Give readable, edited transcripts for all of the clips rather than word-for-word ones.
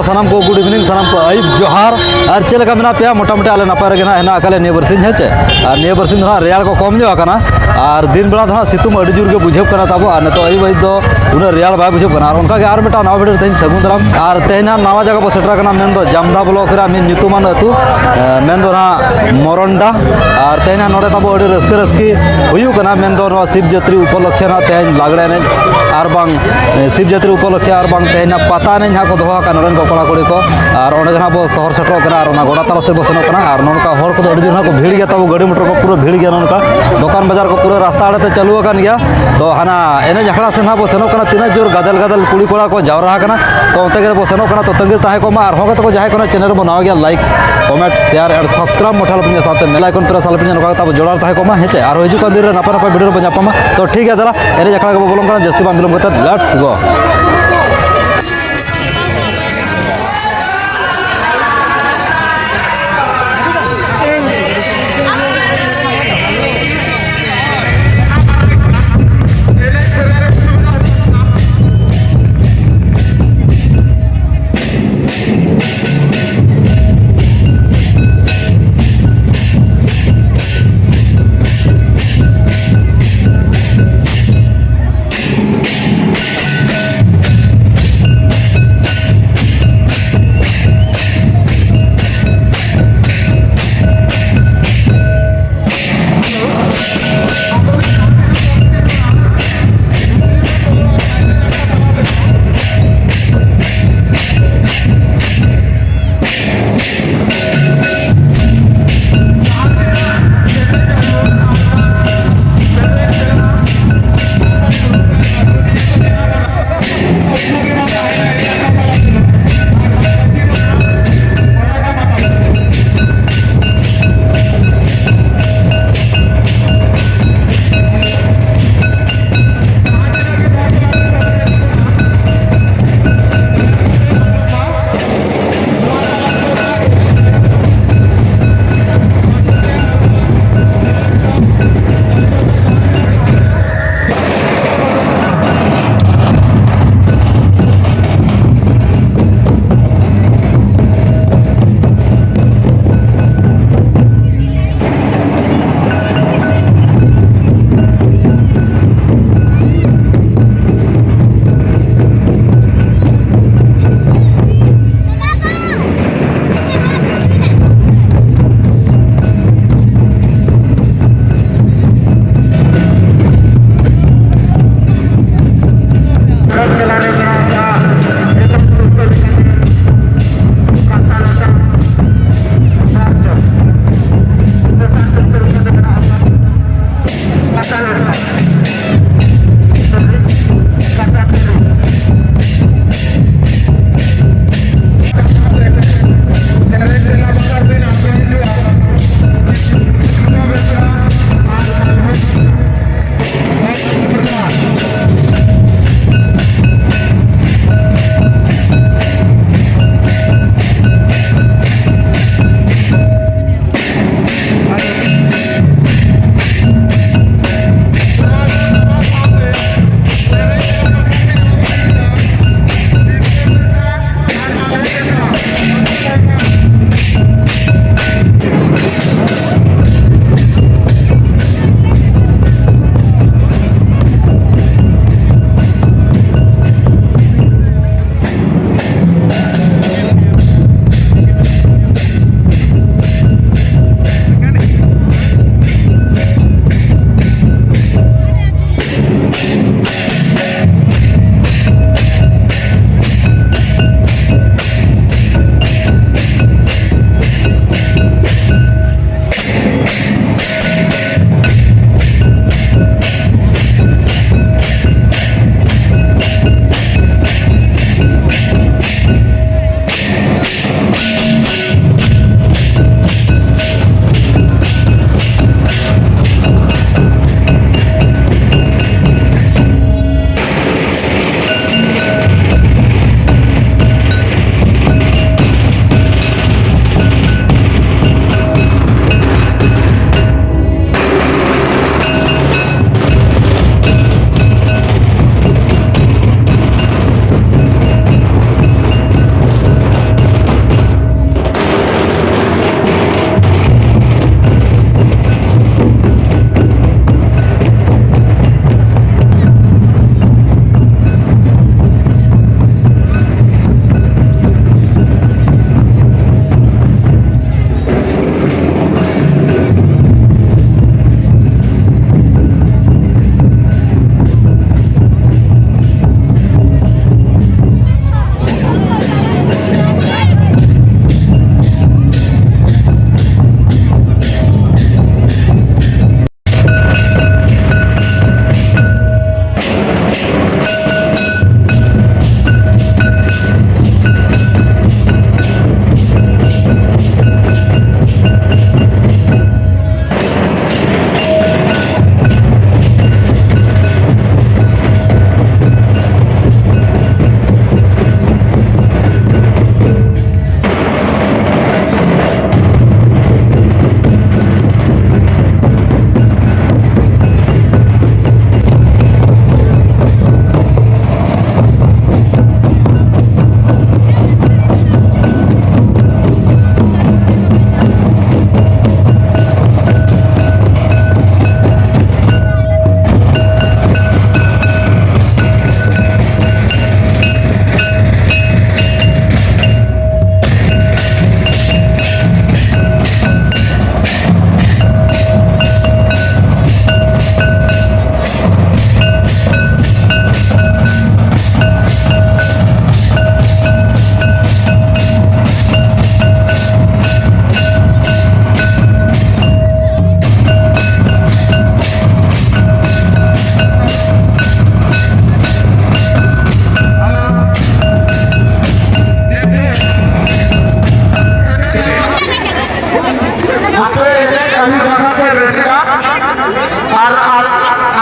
सामान को good evening सामान को आयुब जोहार और चलका मेना पे मोटामुटी आले नपाय रगे ना हेना अकाले नेबरसिन हेचे और नेबरसिन ना रेयाल को कम जो आकना और दिन बेला ना सितुम अड़ी जोर के बुझेब कना ताबो और नतो आयुब आयुब दो उना रेयाल बाय बुझेब कना और उनका के आर बेटा नाव भिडियो तेन सगुन दाराम और तेना नवा जगह बो सेटर कना मेन दो जामदा ब्लॉक रा मेन nyutuman अतु मेन दो ना मोरंडा और तेना नोडे ताबो अड़ी रस्के रस्की हुयु कना मेन दो नो शिव जात्रि उपलक्ष्य ना तेन लागड़े ने और बांग शिव जात्रि उपलक्ष्य और बांग तेना पता ने जहाँ को दोहा का नोडन को कड़ा कुड़ी को और ओंडे जहाँ बो शहर सेटो कना और ना गोड़ा ताला से बसनो कना और नोनका हर को अड़ी जहाँ को भीड़ गया ताबो गाड़ी मोटर को पूरा भीड़ गया नोनका दुकान बाजार को पूरा रास्ता आड़े ते चालू अकान गया तो हाना एने झगड़ा से ना बो सेनो कना तीना जोर गदल गदल कुड़ी कोड़ा को जावरा कना तो ओंते के बो सेनो कना तो तंगे ताहे को मा और होगा तो जहाँ को चैनल बनाओ गया लाइक कमेंट शेयर और सब्सक्राइब मोठा लपन साथे मेला आइकन पर साल पिन नका ताबो जोड़ार ताहे को मा हेचे और हिजु का दिन नपा नपा वीडियो बन जापामा तो ठीक है दादा एने झगड़ा को बोलम कना जस्ती बाम बिलम कते लेट्स गो আর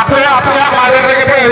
আপে আপে মাঝে থেকে পেয়ে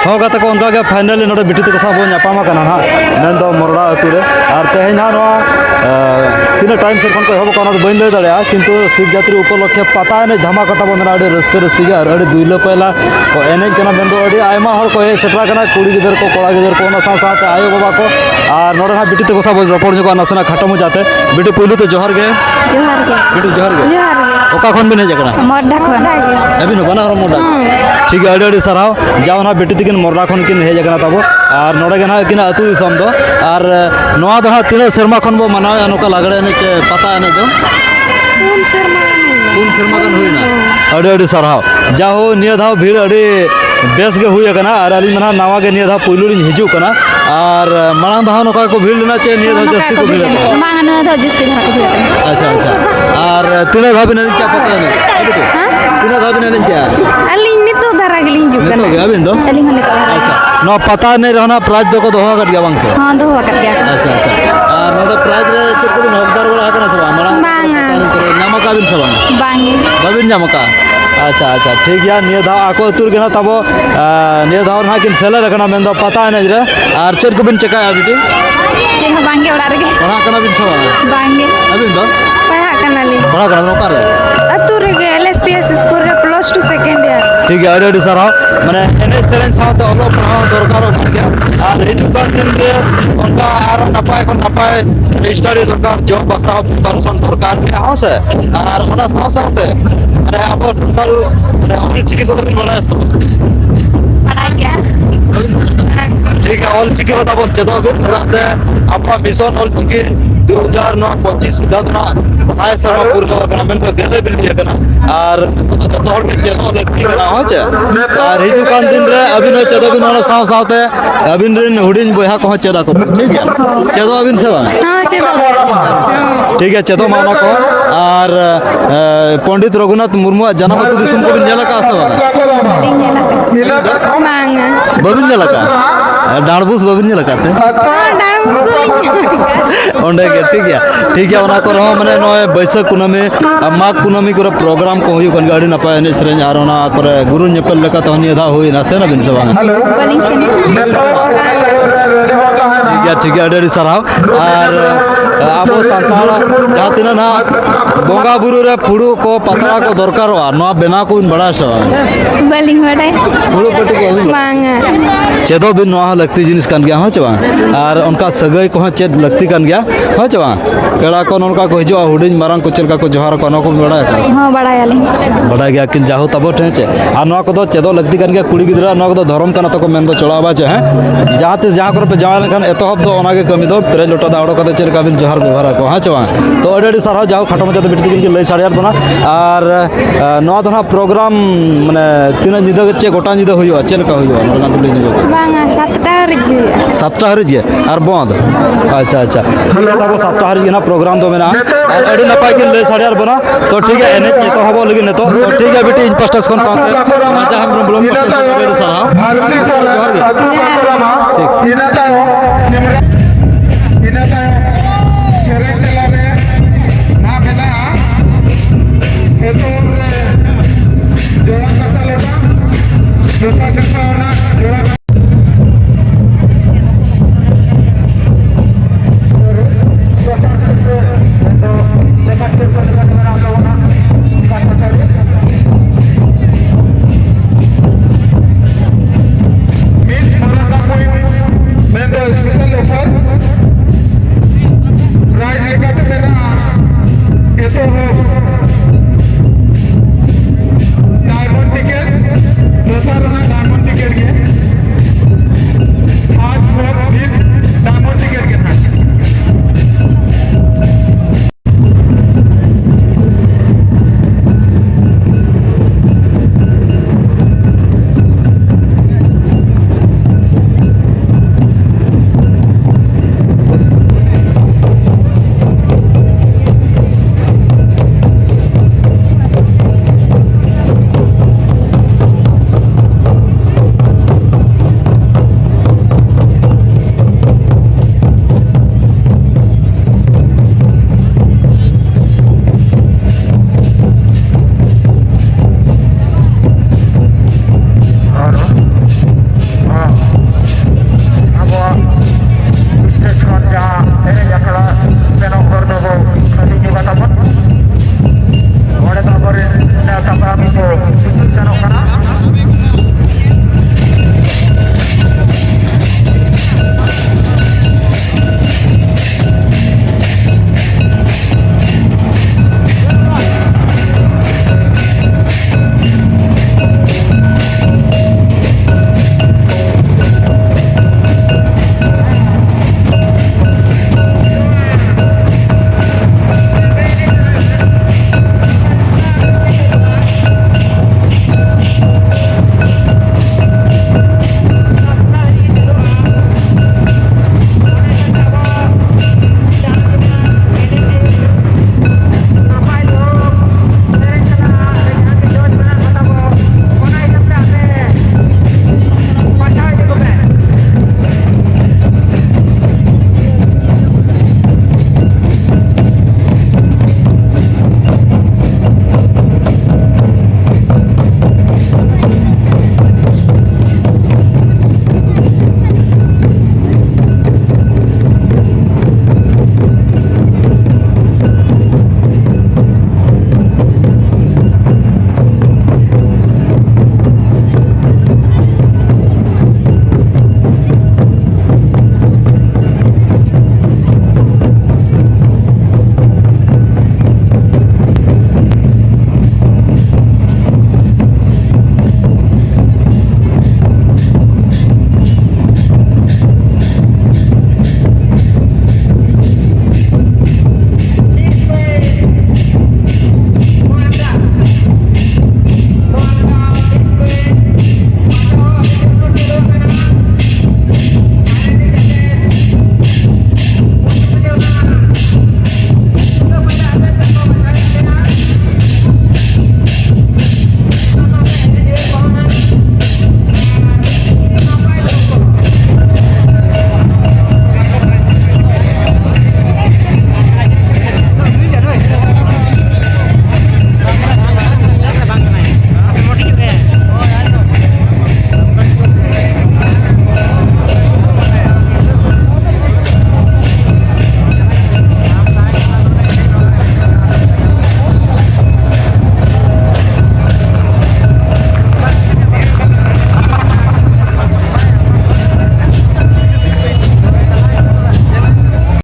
हाँ गाते को उनका फाइनली नोड़े बिटी तक सब नापामा कना ना मेन दो मोरड़ा अतुरे और तेहें ना तीन टाइम से को एहब को बन लै दाड़ा किंतु शिव जात्री उपलक्षे पता एने धमाका तब मेना रस्क रस्की और दुईला पहला एनेज कना मेन दो आयमा हर को हे सेटरा कना कुड़ी गिदर को कोड़ा गिदर को साथ आयो बाबा को और नोड़े ना बिटी तक सब रपड़ जो नासेना खाटो मुजाते बिटी पुलू तो जोहर गे बिटी जोहर गे ओका खन बिन हेज कना मोरडा खन अबिन बना हर मोरडा ठीक है अड़ी सराव जाओ ना बिटी तकिन मोरडा खन किन हेज कना तब और नोड़े गे ना किन अतु दिसम दो और नोआ दो हा तीन सेरमा खन बो मनावे नोका लागड़े एने पता एने दो पुन सेरमा गन हुईना अड़ी सराव जाओ निया धाव भीड़ अड़ी बेस गे हुई कना और अली मना नावा गे निया धाव पुलू लिन हिजू कना और मांग धाव नोका को भीड़ लेना चे निया धाव जस्ती को भीड़ मांग न धाव जस्ती धरा को भीड़ अच्छा अच्छा और तीन धाव बिन क्या पता है तीन धाव बिन क्या अली नितो धरा गे लिन हिजू कना नितो अबिन दो अली हने को अच्छा नो पता नहीं रहना प्राइज दो को दोहा कर गया बांग से हां दोहा कर गया अच्छा अच्छा और नोडे प्राइज रे चुकुड़ हकदार बड़ा हकना सब मांग नामका बिन सब बांगे बाबिन नामका अच्छा अच्छा ठीक है निया धाव आको अतुर गे ना तब निया धाव ना किन सेलर कना मेन दो पता है रे और चेक को बिन चेका बिटी चेक बांगे ओड़ा रे पढ़ा कना बिन सब बांगे अबिन दो पढ़ा कना ले पढ़ा कना ओका रे अतुर गे एलएसपीएस स्कूल रे प्लस 2 सेकंड ईयर ठीक है अड़ी सर माने एने सेरेन साथ अलो पढ़ाओ दरकार हो गया और हिजुकान दिन रे उनका आरो नपाय को नपाय स्टडी दरकार जॉब बकरा परसन दरकार में हाउस है और ओना साथे माने अब संताल माने ऑल चिकी को बिन बड़ा पढ़ाई क्या ठीक है ऑल चिकी बता बस जदो बिन थोड़ा से अपना मिशन ऑल चिकी 2025 सुधा ना साय सर्व पूर्ण करना में गेले बिल दिया करना और तो तोड़ के चेनो लगती करना हो छे और हिजुकान दिन रे अबिन चेदो बिन ना साव सावते अबिन रे हुडिन बोया को चेदा को ठीक है चेदो अबिन से बा हां चेदो ठीक है चेदो माना को और पंडित रघुनाथ मुर्मू जन्म दिसम को बिन नेला का आसा मांग बबिन नेला का डाणबुस बबिन नेला काते ओंडे के ठीक है ओना को रहो माने नय बैसाख कुनामी माघ कुनामी को प्रोग्राम को हुई कन गाड़ी नपाय ने सरेन आर ओना करे गुरु नेपल लेका तो निया धा हुई ना से ना बिन सबा बलिसन ठीक है ठीक है अड़ी साराव और अब सानताल जहाँ तीना ना बोंगा बुरु रे फुड़ू को पतला को दरकारोआ नोआ बेना को बड़ा सा बलिंग बड़े फुड़ू कटी को मांगा चेदो बिन नोआ लगती जिनिस कान गया हाँ चबा और उनका सगाई को हाँ चेद लगती कान गया हाँ चबा पेड़ा को उनका को हिजो हुडिंग मारंग को चलका को जोहार को नो को बड़ा हाँ बड़ा याली बड़ा गया कि जाहो तब ठेचे और नोआ को चेदो लगती कान गया कुड़ी गिदरा नोआ को धर्म काना तो को मेन दो चढ़ावा चे हैं जहाँ तीस जहाँ पर पे जावा लेकिन एतहब दो ओनागे कमी दो प्रे लोटा दावड़ो कते चलका बिन जोहार व्यवहार को हाँ चबा तो अड़ी सारा जाओ खाटो मचा बिटी के लई साड़ियार बना और नोआ तो ना प्रोग्राम माने तीन निदा चे गोटा निदा हुयो चलका हुयो नोना कुली निदा बांगा 7टा रिगी 7टा हरि जे और बंद अच्छा अच्छा ठीक है तब 7टा हरि ना प्रोग्राम तो मेना और अड़ी नपाय के ले साड़ियार बना तो ठीक है एने तो हबो लगी ने तो ठीक है बेटी इन पास्टर्स कौन सा राजा हम ब्लॉग पास्टर सारा भारतीय ठीक सरकार